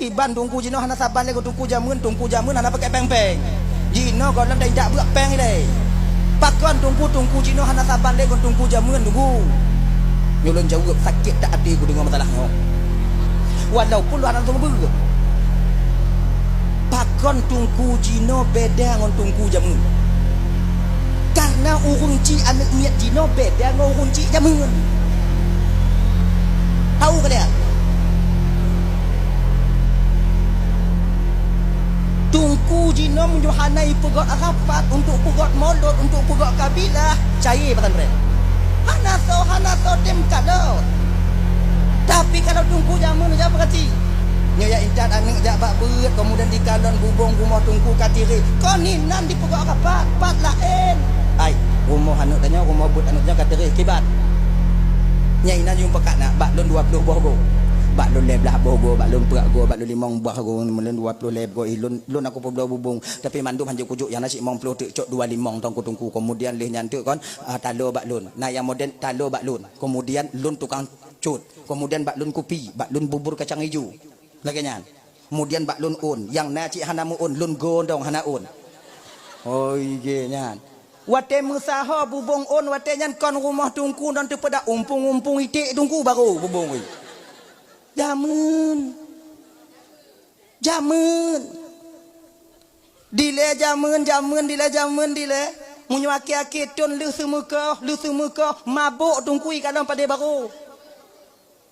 kiban tungku jino hana saban le tungku jamun hana pakai peng-peng jino kon lam dai dak buak peng le pakon tungku jino hana saban le tungku jamun tunggu nyulun jawab sakit tak hati ku dengan masalahnya walaupun lu anak tunggu pakon tungku jino beda dengan tungku jamun karena urunci anak niat jino beda dengan urunci jamun tahu kalian tungku jino menjohanai pegot rapat untuk pegot molot untuk pegot kabilah cair patan mereka hana so dem kado tapi kalau tungku jamun jawab berarti nyoya intat anak jak bak beut kemudian di kalon bubung rumah tungku katiri koninan di pegot rapat pat lain ai rumah anak tanya rumah but anaknya katiri kibat nyainan jumpa kat nak bak lon 20 bogo bak lon leblah bogo bak lon perak go bak lon limong buah go melon 20 leb go lon aku pun bubung tapi mandum hanjuk kujuk yang nasi mong puluh cok 2 limong tungku kemudian leh nyantuk kon talo bak lon nah yang moden talo bak lon kemudian lon tukang cut kemudian bak lon kopi bak lon bubur kacang hijau lagi nyan kemudian bak lon un yang na cik hana mu un lon gondong hana un oh iya nyan wate musaha bubung on wate nyan kon rumah tungku dan tu pada umpung itik tungku baru bubung jamun dile munyo aki-aki ton lu semuka mabuk tungkui kadang pada baru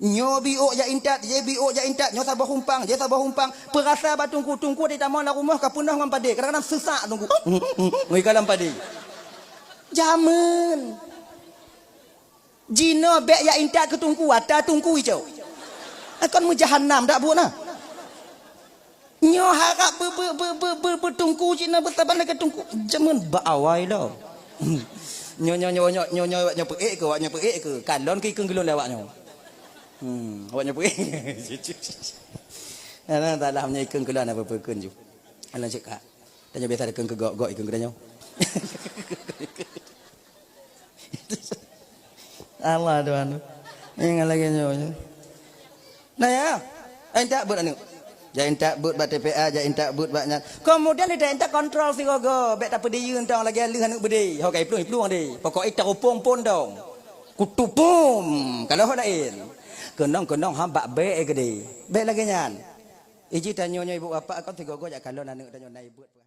nyo biok ja intat nyo sabah humpang perasa ba tungku di taman la rumah ka punah ngam pade kadang-kadang sesak tungku ngoi kalam pade jamun jino bek ya intat ke tungku ada tungku hijau akan mu jahannam dak buat nah nyo harap bertungku cina bertaban ke tungku jamun ba awai lo nyo peik ke kalon ke kelon lewat nyo awaknya peik ana talah nya ikeng kelon apa pekeun ju ana cekak tanya biasa dekeng ke gok ikeng ke nyo Allah tuan ingat lagi nyo nah ya entak buat anu ja entak buat bat TPA ja entak buat batnya kemudian dia entak kontrol si gogo bet tak pediyun tong lagi leuh anu bede hokai pluang de pokok ita upung pun dong kutupum kalau hodain kenong hamba be gede be lagi nyan iji tanyo ibu apa akon si gogo ja kalon anu tanyo nai buat